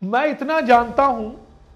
मैं इतना जानता हूं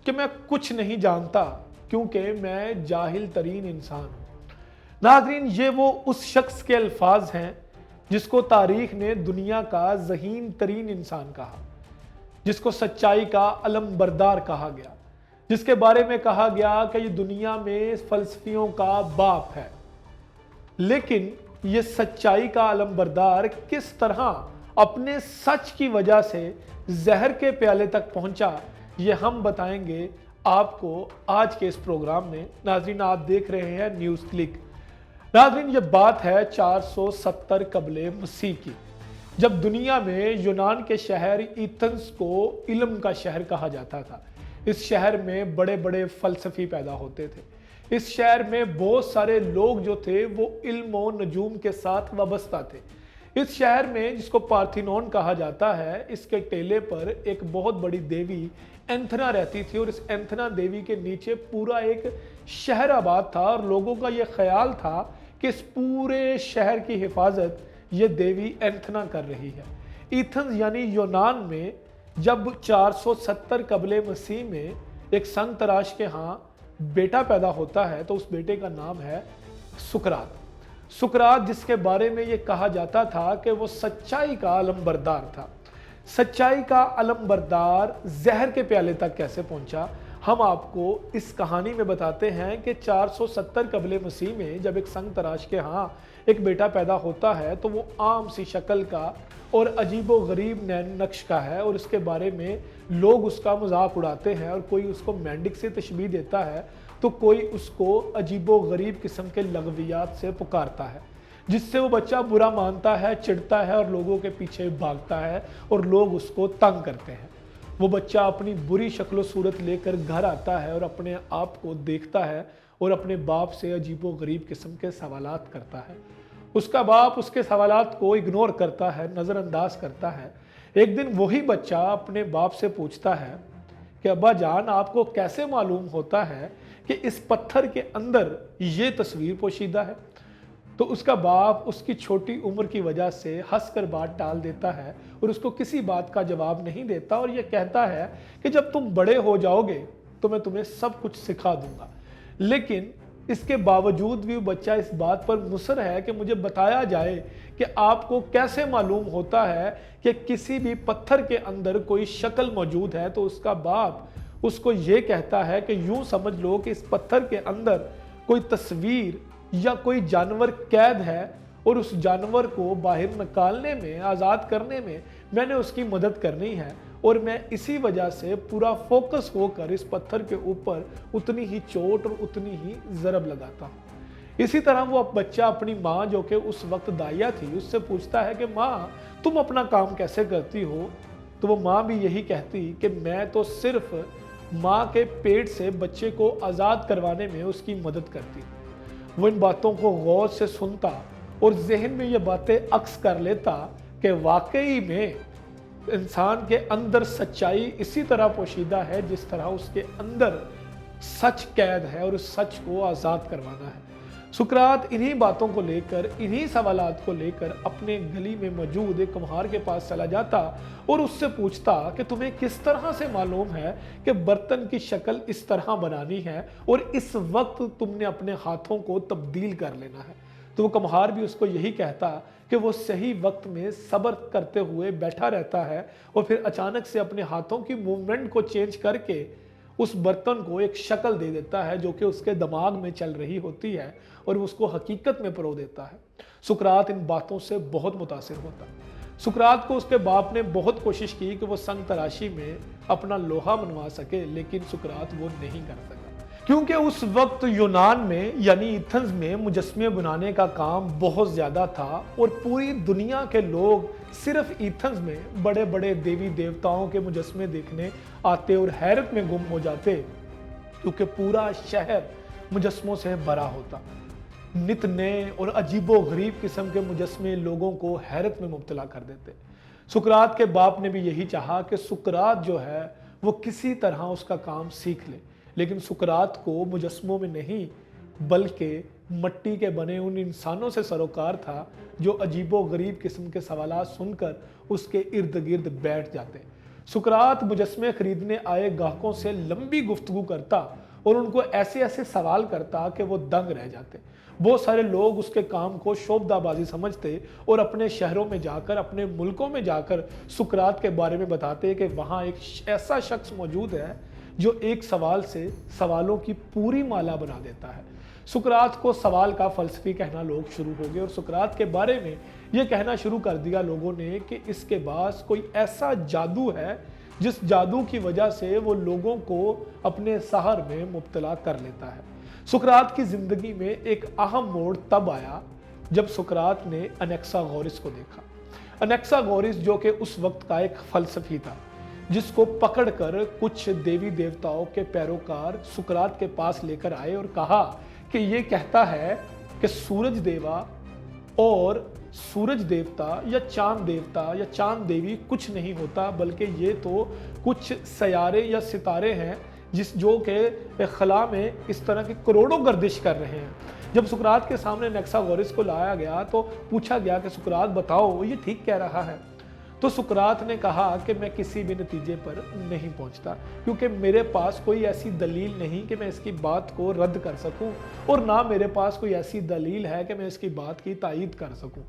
कि मैं कुछ नहीं जानता क्योंकि मैं जाहिल तरीन इंसान हूं। नाज़रीन, ये वो उस शख्स के अल्फाज हैं जिसको तारीख ने दुनिया का ज़हीन तरीन इंसान कहा, जिसको सच्चाई का अलम बरदार कहा गया, जिसके बारे में कहा गया कि ये दुनिया में फलसफियों का बाप है। लेकिन ये सच्चाई का अलम बरदार किस तरह अपने सच की वजह से जहर के प्याले तक पहुंचा, ये हम बताएंगे आपको आज के इस प्रोग्राम में। नाजरीन, आप देख रहे हैं न्यूज़ क्लिक। नाजरीन, ये बात है 470 कबले मसीह की, जब दुनिया में यूनान के शहर एथेंस को इल्म का शहर कहा जाता था। इस शहर में बड़े बड़े फलसफी पैदा होते थे। इस शहर में बहुत सारे लोग जो थे वो इल्म और नजूम के साथ वाबस्ता थे। इस शहर में, जिसको पार्थिनोन कहा जाता है, इसके टेले पर एक बहुत बड़ी देवी एंथना रहती थी और इस एंथना देवी के नीचे पूरा एक शहर आबाद था और लोगों का यह ख्याल था कि इस पूरे शहर की हिफाजत ये देवी एंथना कर रही है। एथेंस यानी यूनान में जब 470 कबले मसीह में एक संग तराश के यहाँ बेटा पैदा होता है तो उस बेटे का नाम है सुकरात। सुकरात, जिसके बारे में ये कहा जाता था कि वो सच्चाई का अलमबरदार था। सच्चाई का अलमबरदार जहर के प्याले तक कैसे पहुंचा, हम आपको इस कहानी में बताते हैं कि 470 कबले मसीह में जब एक संग तराश के यहाँ एक बेटा पैदा होता है तो वो आम सी शक्ल का और अजीबो गरीब नैन नक्श का है और इसके बारे में लोग उसका मजाक उड़ाते हैं और कोई उसको मेंढक से तशबीह देता है तो कोई उसको अजीबो गरीब किस्म के लगवियात से पुकारता है, जिससे वो बच्चा बुरा मानता है, चिढ़ता है और लोगों के पीछे भागता है और लोग उसको तंग करते हैं। वो बच्चा अपनी बुरी शक्ल सूरत लेकर घर आता है और अपने आप को देखता है और अपने बाप से अजीबो गरीब किस्म के सवालात करता है। उसका बाप उसके सवालात को इग्नोर करता है, नज़रअंदाज करता है। एक दिन वही बच्चा अपने बाप से पूछता है कि अब्बा जान, आपको कैसे मालूम होता है कि इस पत्थर के अंदर ये तस्वीर पोशीदा है? तो उसका बाप उसकी छोटी उम्र की वजह से हंसकर बात टाल देता है और उसको किसी बात का जवाब नहीं देता और यह कहता है कि जब तुम बड़े हो जाओगे तो मैं तुम्हें सब कुछ सिखा दूंगा। लेकिन इसके बावजूद भी बच्चा इस बात पर मुसर है कि मुझे बताया जाए कि आपको कैसे मालूम होता है कि किसी भी पत्थर के अंदर कोई शक्ल मौजूद है। तो उसका बाप उसको ये कहता है कि यूं समझ लो कि इस पत्थर के अंदर कोई तस्वीर या कोई जानवर कैद है और उस जानवर को बाहर निकालने में, आज़ाद करने में मैंने उसकी मदद करनी है और मैं इसी वजह से पूरा फोकस होकर इस पत्थर के ऊपर उतनी ही चोट और उतनी ही ज़रब लगाता हूँ। इसी तरह वो बच्चा अपनी माँ, जो कि उस वक्त दाइया थी, उससे पूछता है कि माँ, तुम अपना काम कैसे करती हो? तो वो माँ भी यही कहती कि मैं तो सिर्फ माँ के पेट से बच्चे को आज़ाद करवाने में उसकी मदद करती। वो इन बातों को गौर से सुनता और जहन में ये बातें अक्स कर लेता कि वाकई में इंसान के अंदर सच्चाई इसी तरह पोशीदा है जिस तरह उसके अंदर सच कैद है और उस सच को आज़ाद करवाना है। सुकरात इन्हीं बातों को लेकर, इन्हीं सवालात को लेकर अपने गली में मौजूद एक कुम्हार के पास चला जाता और उससे पूछता कि तुम्हें किस तरह से मालूम है कि बर्तन की शक्ल इस तरह बनानी है और इस वक्त तुमने अपने हाथों को तब्दील कर लेना है। तो वो कुम्हार भी उसको यही कहता कि वो सही वक्त में सब्र करते हुए बैठा रहता है और फिर अचानक से अपने हाथों की मूवमेंट को चेंज करके उस बर्तन को एक शक्ल दे देता है जो कि उसके दिमाग में चल रही होती है और उसको हकीकत में परो देता है। सुकरात इन बातों से बहुत मुतासिर होता है। सुकरात को उसके बाप ने बहुत कोशिश की कि वो संग तराशी में अपना लोहा बनवा सके, लेकिन सुकरात वो नहीं कर सका क्योंकि उस वक्त यूनान में यानी एथेंस में मुजस्मे बनाने का काम बहुत ज़्यादा था और पूरी दुनिया के लोग सिर्फ एथेंस में बड़े बड़े देवी देवताओं के मुजस्मे देखने आते और हैरत में गुम हो जाते क्योंकि पूरा शहर मुजस्मों से भरा होता। नित नए और अजीबो गरीब किस्म के मुजस्मे लोगों को हैरत में मुब्तला कर देते। सुकरात के बाप ने भी यही चाहा कि सुकरात जो है वो किसी तरह उसका काम सीख ले, लेकिन सुकरात को मुजस्मों में नहीं बल्कि मट्टी के बने उन इंसानों से सरोकार था जो अजीबो गरीब किस्म के सवालात सुनकर उसके इर्द गिर्द बैठ जाते। सुकरात मुजस्मे खरीदने आए ग्राहकों से लंबी गुफ्तगू करता और उनको ऐसे ऐसे सवाल करता कि वो दंग रह जाते। बहुत सारे लोग उसके काम को शोभदाबाजी समझते और अपने शहरों में जाकर, अपने मुल्कों में जाकर सुकरात के बारे में बताते कि वहाँ एक ऐसा शख्स मौजूद है जो एक सवाल से सवालों की पूरी माला बना देता है। सुकरात को सवाल का फलसफी कहना लोग शुरू हो गए और सुकरात के बारे में ये कहना शुरू कर दिया लोगों ने कि इसके पास कोई ऐसा जादू है जिस जादू की वजह से वो लोगों को अपने सहर में मुब्तला कर लेता है। सुकरात की जिंदगी में एक अहम मोड़ तब आया जब सुकरात ने अनेक्सागोरस को देखा। अनेक्सागोरस जो कि उस वक्त का एक फलसफी था, जिसको पकड़कर कुछ देवी देवताओं के पैरोकार सुकरात के पास लेकर आए और कहा कि ये कहता है कि सूरज देवा और सूरज देवता या चांद देवी कुछ नहीं होता, बल्कि ये तो कुछ सयारे या सितारे हैं जो के खला में इस तरह की करोड़ों गर्दिश कर रहे हैं। जब सुकरात के सामने अनेक्सागोरस को लाया गया तो पूछा गया कि सुकरात बताओ ये ठीक कह रहा है। तो सुकरात ने कहा कि मैं किसी भी नतीजे पर नहीं पहुंचता, क्योंकि मेरे पास कोई ऐसी दलील नहीं कि मैं इसकी बात को रद्द कर सकूं, और ना मेरे पास कोई ऐसी दलील है कि मैं इसकी बात की तायीद कर सकूं।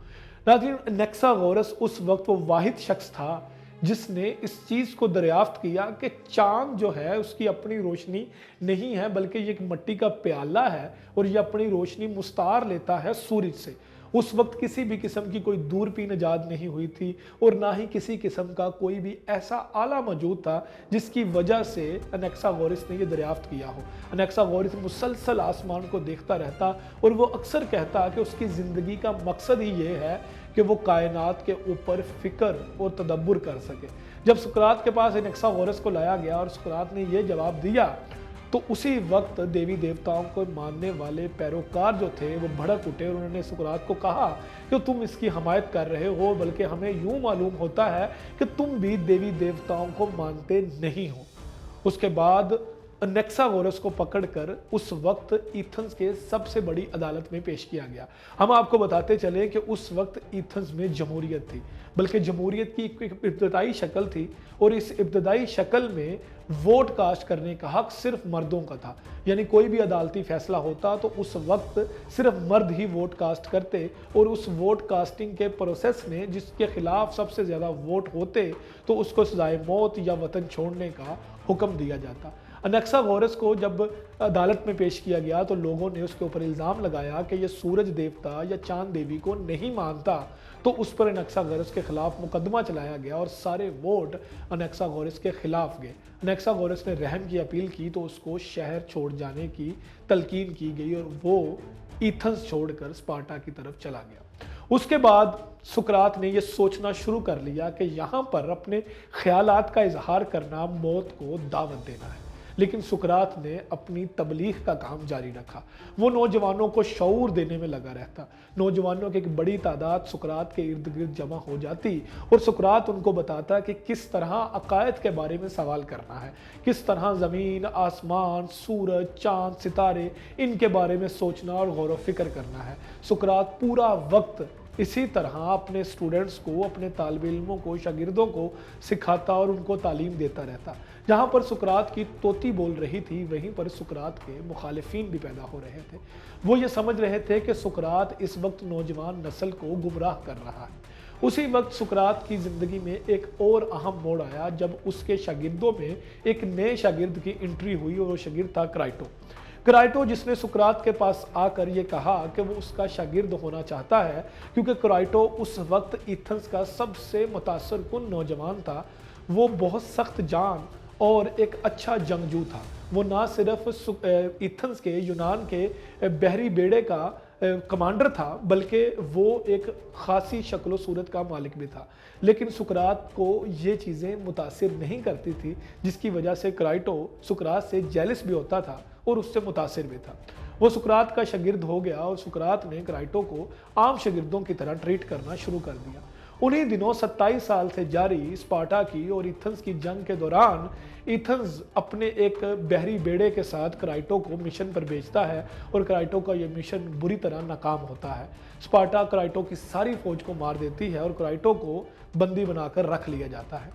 नाज़रीन, अनेक्सागोरस उस वक्त वो वाहिद शख्स था जिसने इस चीज़ को दरियाफ्त किया कि चांद जो है उसकी अपनी रोशनी नहीं है, बल्कि ये एक मिट्टी का प्याला है और ये अपनी रोशनी मुस्तार लेता है सूरज से। उस वक्त किसी भी किस्म की कोई दूरबीन ईजाद नहीं हुई थी और ना ही किसी किस्म का कोई भी ऐसा आला मौजूद था जिसकी वजह से अनेक्सागोरस ने यह दरियाफ्त किया हो। अनेक्सागोरस मुसलसल आसमान को देखता रहता और वो अक्सर कहता कि उसकी ज़िंदगी का मकसद ही ये है कि वो कायनात के ऊपर फ़िक्र और तदब्बुर कर सके। जब सुकरात के पास अनेक्सागोरस को लाया गया और सुकरात ने यह जवाब दिया तो उसी वक्त देवी देवताओं को मानने वाले पैरोकार जो थे वो भड़क उठे और उन्होंने सुकरात को कहा कि तुम इसकी हमायत कर रहे हो, बल्कि हमें यूं मालूम होता है कि तुम भी देवी देवताओं को मानते नहीं हो। उसके बाद अनेक्सागोरस को पकड़कर उस वक्त एथेंस के सबसे बड़ी अदालत में पेश किया गया। हम आपको बताते चले कि उस वक्त एथेंस में जमहूरियत थी, बल्कि जमहूरियत की एक इब्तदाई शक्ल थी और इस इब्तदाई शक्ल में वोट कास्ट करने का हक सिर्फ मर्दों का था। यानी कोई भी अदालती फैसला होता तो उस वक्त सिर्फ मर्द ही वोट कास्ट करते और उस वोट कास्टिंग के प्रोसेस में जिसके खिलाफ सबसे ज़्यादा वोट होते तो उसको सजाए मौत या वतन छोड़ने का हुक्म दिया जाता। अनेक्सागोरस को जब अदालत में पेश किया गया तो लोगों ने उसके ऊपर इल्ज़ाम लगाया कि यह सूरज देवता या चांद देवी को नहीं मानता, तो उस पर अनेक्सागोरस के खिलाफ मुकदमा चलाया गया और सारे वोट अनेक्सागोरस के खिलाफ गए। अनेक्सागोरस ने रहम की अपील की तो उसको शहर छोड़ जाने की तलकीन की गई और वो एथेंस छोड़कर स्पार्टा की तरफ चला गया। उसके बाद सुकरात ने यह सोचना शुरू कर लिया कि यहाँ पर अपने ख्यालात का इजहार करना मौत को दावत देना है, लेकिन सुकरात ने अपनी तबलीग का काम जारी रखा। वो नौजवानों को शऊर देने में लगा रहता। नौजवानों की एक बड़ी तादाद सुकरात के इर्द गिर्द जमा हो जाती और सुकरात उनको बताता कि किस तरह अकायद के बारे में सवाल करना है, किस तरह ज़मीन, आसमान, सूरज, चांद, सितारे, इनके बारे में सोचना और गौर व फिक्र करना है। सुकरात पूरा वक्त इसी तरह अपने स्टूडेंट्स को, अपने तालिब इल्मों को, शागिर्दों को सिखाता और उनको तालीम देता रहता। जहाँ पर सुकरात की तोती बोल रही थी वहीं पर सुकरात के मुखालिफिन भी पैदा हो रहे थे। वो ये समझ रहे थे कि सुकरात इस वक्त नौजवान नस्ल को गुमराह कर रहा है। उसी वक्त सुकरात की ज़िंदगी में एक और अहम मोड़ आया जब उसके शागिर्दों में एक नए शागिर्द की एंट्री हुई और वो शागिर्द था क्राइटो, जिसने सुकरात के पास आकर ये कहा कि वो उसका शागिर्द होना चाहता है, क्योंकि क्राइटो उस वक्त एथेंस का सबसे मुतासरकुन नौजवान था। वो बहुत सख्त जान और एक अच्छा जंगजू था। वो ना सिर्फ एथेंस के, यूनान के बहरी बेड़े का कमांडर था, बल्कि वो एक खासी शक्ल सूरत का मालिक भी था। लेकिन सुकरात को ये चीज़ें मुतासिर नहीं करती थी, जिसकी वजह से क्राइटो सुकरात से जेलस भी होता था और उससे मुतासिर भी था। वो सुकरात का शागिर्द हो गया और सुकरात ने क्राइटो को आम शागिर्दों की तरह ट्रीट करना शुरू कर दिया। उन्हीं दिनों 27 साल से जारी स्पार्टा की और एथेंस की जंग के दौरान एथेंस अपने एक बहरी बेड़े के साथ क्राइटो को मिशन पर भेजता है और क्राइटो का यह मिशन बुरी तरह नाकाम होता है। स्पार्टा क्राइटो की सारी फौज को मार देती है और क्राइटो को बंदी बनाकर रख लिया जाता है।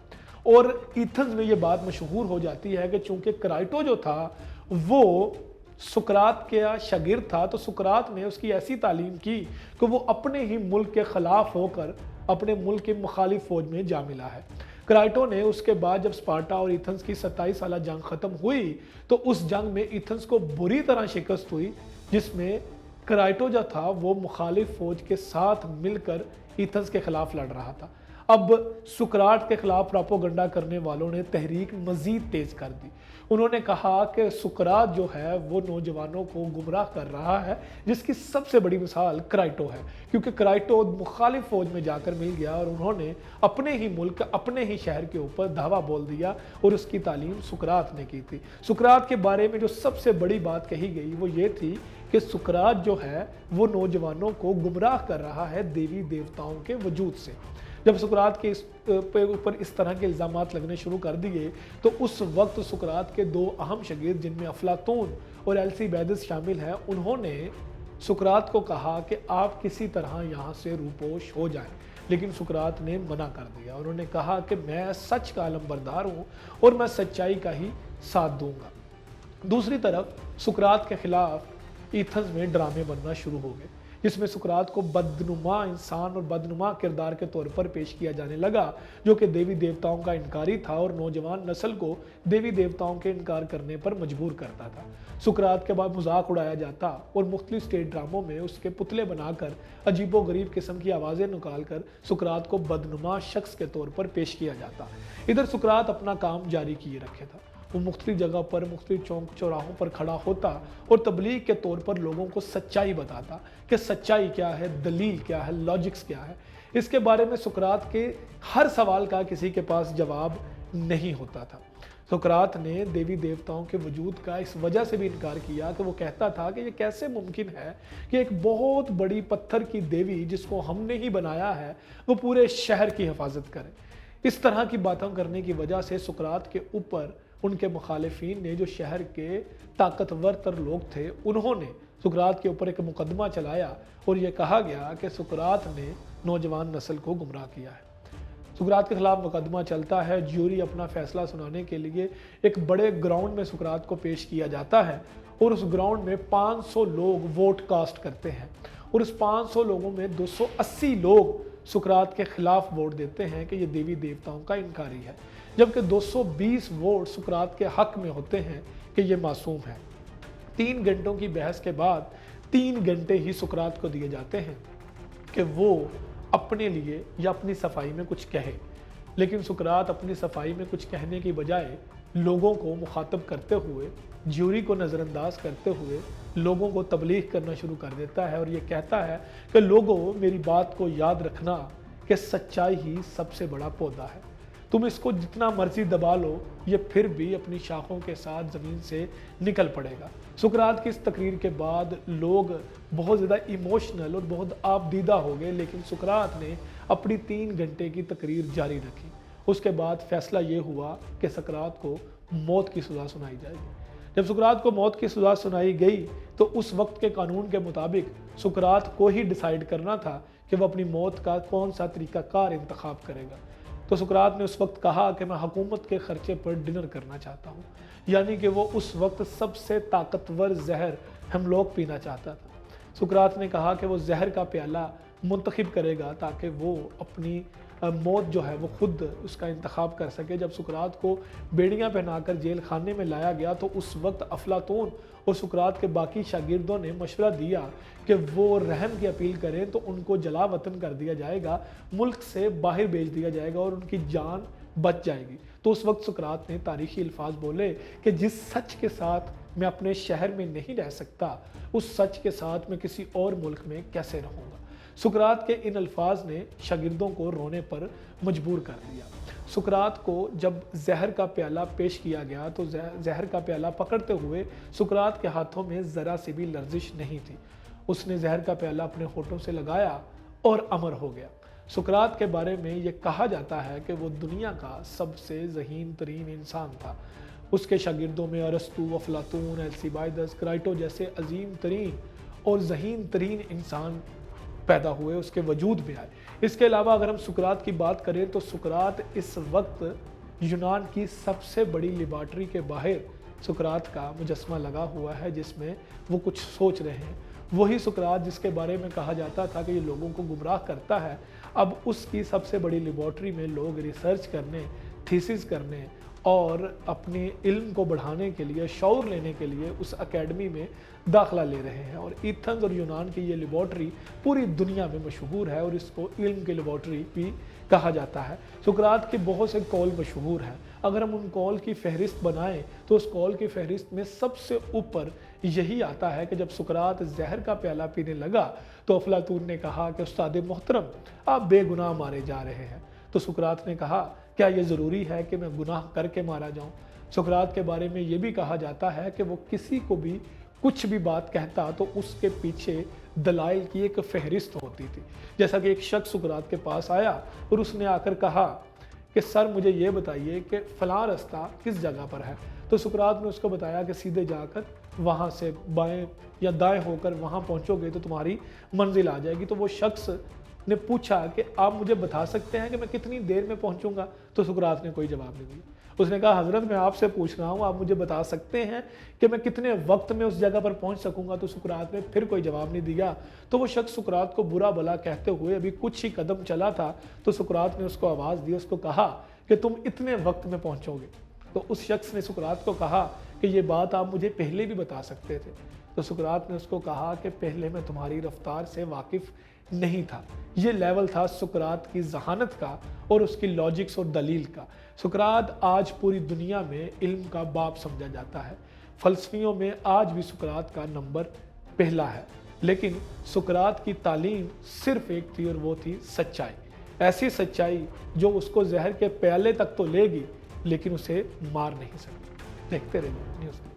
और ईथन्स में ये बात मशहूर हो जाती है कि चूंकि क्राइटो जो था वो सुकरात का शागिर्द था, तो सुकरात ने उसकी ऐसी तालीम की कि वो अपने ही मुल्क के खिलाफ होकर अपने मुल्क की मुखालिफ फौज में जा मिला है। क्राइटो ने उसके बाद जब स्पार्टा और एथेंस की 27 साल जंग खत्म हुई तो उस जंग में एथेंस को बुरी तरह शिकस्त हुई, जिसमें क्राइटो जो था वो मुखालिफ फौज के साथ मिलकर एथेंस के खिलाफ लड़ रहा था। अब सुकरात के खिलाफ प्रोपेगेंडा करने वालों ने तहरीक मजीद तेज कर दी। उन्होंने कहा कि सुकरात जो है वो नौजवानों को गुमराह कर रहा है, जिसकी सबसे बड़ी मिसाल क्राइटो है, क्योंकि क्राइटो मुखालिफ फौज में जाकर मिल गया और उन्होंने अपने ही मुल्क, अपने ही शहर के ऊपर धावा बोल दिया और उसकी तालीम सुकरात ने की थी। सुकरात के बारे में जो सबसे बड़ी बात कही गई वो ये थी कि सुकरात जो है वो नौजवानों को गुमराह कर रहा है देवी देवताओं के वजूद से। जब सुकरात के ऊपर इस तरह के इल्ज़ाम लगने शुरू कर दिए तो उस वक्त सुकरात के दो अहम शागिर्द जिनमें अफलातून और एल्सीबैदस शामिल हैं, उन्होंने सुकरात को कहा कि आप किसी तरह यहाँ से रूपोश हो जाएं, लेकिन सुकरात ने मना कर दिया। उन्होंने कहा कि मैं सच का अलमबरदार हूँ और मैं सच्चाई का ही साथ दूंगा। दूसरी तरफ सुकरात के खिलाफ एथेंस में ड्रामे बनना शुरू हो गए, जिसमें सुकरात को बदनुमा इंसान और बदनुमा किरदार के तौर पर पेश किया जाने लगा, जो कि देवी देवताओं का इनकारी था और नौजवान नस्ल को देवी देवताओं के इनकार करने पर मजबूर करता था। सुकरात के बाद मजाक उड़ाया जाता और मुख्तलिफ स्टेज ड्रामों में उसके पुतले बनाकर अजीबो गरीब किस्म की आवाज़ें निकाल कर सुकरात को बदनुमा शख्स के तौर पर पेश किया जाता। इधर सुकरात अपना काम जारी किए रखे था। वो मुख्तलिफ जगह पर, मुख्तलिफ चौक चौराहों पर खड़ा होता और तबलीग के तौर पर लोगों को सच्चाई बताता कि सच्चाई क्या है, दलील क्या है, लॉजिक्स क्या है। इसके बारे में सुकरात के हर सवाल का किसी के पास जवाब नहीं होता था। सुकरात ने देवी देवताओं के वजूद का इस वजह से भी इनकार किया कि वो कहता था कि ये कैसे मुमकिन है कि एक बहुत बड़ी पत्थर की देवी जिसको हमने ही बनाया है वो पूरे शहर की हिफाजत करे। इस तरह की बातों करने की वजह से सुकरात के ऊपर उनके मुखालिफिन ने, जो शहर के ताकतवर तर लोग थे, उन्होंने सुकरात के ऊपर एक मुकदमा चलाया और यह कहा गया कि सुकरात ने नौजवान नस्ल को गुमराह किया है। सुकरात के खिलाफ मुकदमा चलता है। ज्यूरी अपना फैसला सुनाने के लिए एक बड़े ग्राउंड में सुकरात को पेश किया जाता है और उस ग्राउंड में 500 लोग वोट कास्ट करते हैं और उस 500 लोगों में 280 लोग सुकरात के खिलाफ वोट देते हैं कि ये देवी देवताओं का इनकारी है, जबकि 220 वोट सुकरात के हक में होते हैं कि ये मासूम है। 3 घंटों की बहस के बाद 3 घंटे ही सुकरात को दिए जाते हैं कि वो अपने लिए या अपनी सफाई में कुछ कहे, लेकिन सुकरात अपनी सफाई में कुछ कहने की बजाय लोगों को मुखातब करते हुए, ज्यूरी को नज़रअंदाज करते हुए लोगों को तबलीग करना शुरू कर देता है और ये कहता है कि लोगों, मेरी बात को याद रखना कि सच्चाई ही सबसे बड़ा पौधा है। तुम इसको जितना मर्जी दबा लो, ये फिर भी अपनी शाखों के साथ ज़मीन से निकल पड़ेगा। सुकरात की इस तकरीर के बाद लोग बहुत ज़्यादा इमोशनल और बहुत आपदीदा हो गए, लेकिन सुकरात ने अपनी 3 घंटे की तकरीर जारी रखी। उसके बाद फैसला ये हुआ कि सुकरात को मौत की सज़ा सुनाई जाएगी। जब सुकरात को मौत की सज़ा सुनाई गई तो उस वक्त के कानून के मुताबिक सुकरात को ही डिसाइड करना था कि वह अपनी मौत का कौन सा तरीक़ाकार इंतखाब करेगा। तो सुकरात ने उस वक्त कहा कि मैं हुकूमत के खर्चे पर डिनर करना चाहता हूँ, यानी कि वो उस वक्त सबसे ताकतवर जहर हेमलॉक पीना चाहता था। सुकरात ने कहा कि वो जहर का प्याला मुंतखब करेगा ताकि वो अपनी मौत जो है वो खुद उसका इंतखाब कर सके। जब सुकरात को बेड़ियां पहनाकर जेल खाने में लाया गया तो उस वक्त अफलातून और सुकरात के बाकी शागिर्दों ने मशवरा दिया कि वो रहम की अपील करें तो उनको जला वतन कर दिया जाएगा, मुल्क से बाहर भेज दिया जाएगा और उनकी जान बच जाएगी। तो उस वक्त सुकरात ने तारीखी अल्फाज बोले कि जिस सच के साथ मैं अपने शहर में नहीं रह सकता, उस सच के साथ मैं किसी और मुल्क में कैसे रहूँगा। सुकरात के इन अल्फाज ने शागिर्दों को रोने पर मजबूर कर दिया। सुकरात को जब जहर का प्याला पेश किया गया तो जहर का प्याला पकड़ते हुए सुकरात के हाथों में ज़रा सी भी लर्जिश नहीं थी। उसने जहर का प्याला अपने होठों से लगाया और अमर हो गया। सुकरात के बारे में ये कहा जाता है कि वो दुनिया का सबसे ज़हीन तरीन इंसान था। उसके शागिर्दों में अरस्तु, अफलातून, एल्सीबाइदस, क्राइटो जैसे अजीम तरीन और ज़हीन तरीन इंसान पैदा हुए, उसके वजूद में आए। इसके अलावा अगर हम सुकरात की बात करें तो सुकरात इस वक्त यूनान की सबसे बड़ी लेबॉर्टरी के बाहर सुकरात का मुजस्मा लगा हुआ है, जिसमें वो कुछ सोच रहे हैं। वही सुकरात जिसके बारे में कहा जाता था कि ये लोगों को गुमराह करता है, अब उसकी सबसे बड़ी लेबॉर्टरी में लोग रिसर्च करने, थीसिस करने और अपने इल्म को बढ़ाने के लिए, शऊर लेने के लिए उस एकेडमी में दाखिला ले रहे हैं। और एथेंस और यूनान की ये लेबॉर्टरी पूरी दुनिया में मशहूर है और इसको इल्म की लेबॉर्टरी भी कहा जाता है। सुकरात के बहुत से कौल मशहूर हैं। अगर हम उन कौल की फहरिस्त बनाएं तो उस कौल की फहरिस्त में सबसे ऊपर यही आता है कि जब सुकरात जहर का प्याला पीने लगा तो अफलातून ने कहा कि उस्ताद मोहतरम, आप बेगुनाह मारे जा रहे हैं। तो सुकरात ने कहा, क्या यह ज़रूरी है कि मैं गुनाह करके मारा जाऊं? सुकरात के बारे में यह भी कहा जाता है कि वो किसी को भी कुछ भी बात कहता तो उसके पीछे दलाइल की एक फहरिस्त होती थी। जैसा कि एक शख्स सुकरात के पास आया और उसने आकर कहा कि सर मुझे ये बताइए कि फ़लाँ रास्ता किस जगह पर है। तो सुकरात ने उसको बताया कि सीधे जाकर वहाँ से बाएं या दाएं होकर वहाँ पहुँचोगे तो तुम्हारी मंजिल आ जाएगी। तो वो शख्स ने पूछा कि आप मुझे बता सकते हैं कि मैं कितनी देर में पहुँचूँगा? तो सुकरात ने कोई जवाब नहीं दिया। उसने कहा, हज़रत मैं आपसे पूछ रहा हूँ, आप मुझे बता सकते हैं कि मैं कितने वक्त में उस जगह पर पहुँच सकूँगा? तो सुकरात ने फिर कोई जवाब नहीं दिया। तो वो शख्स सुकरात को बुरा भला कहते हुए अभी कुछ ही कदम चला था तो सुकरात ने उसको आवाज़ दी, उसको कहा कि तुम इतने वक्त में पहुँचोगे। तो उस शख्स ने सुकरात को कहा कि ये बात आप मुझे पहले भी बता सकते थे। तो सुकरात ने उसको कहा कि पहले मैं तुम्हारी रफ्तार से वाकिफ़ नहीं था। ये लेवल था सुकरात की जहानत का और उसकी लॉजिक्स और दलील का। सुकरात आज पूरी दुनिया में इल्म का बाप समझा जाता है। फ़लसफ़ियों में आज भी सुकरात का नंबर पहला है। लेकिन सुकरात की तालीम सिर्फ एक थी और वो थी सच्चाई। ऐसी सच्चाई जो उसको जहर के प्याले तक तो लेगी लेकिन उसे मार नहीं सकती। देखते रहिए न्यूज़।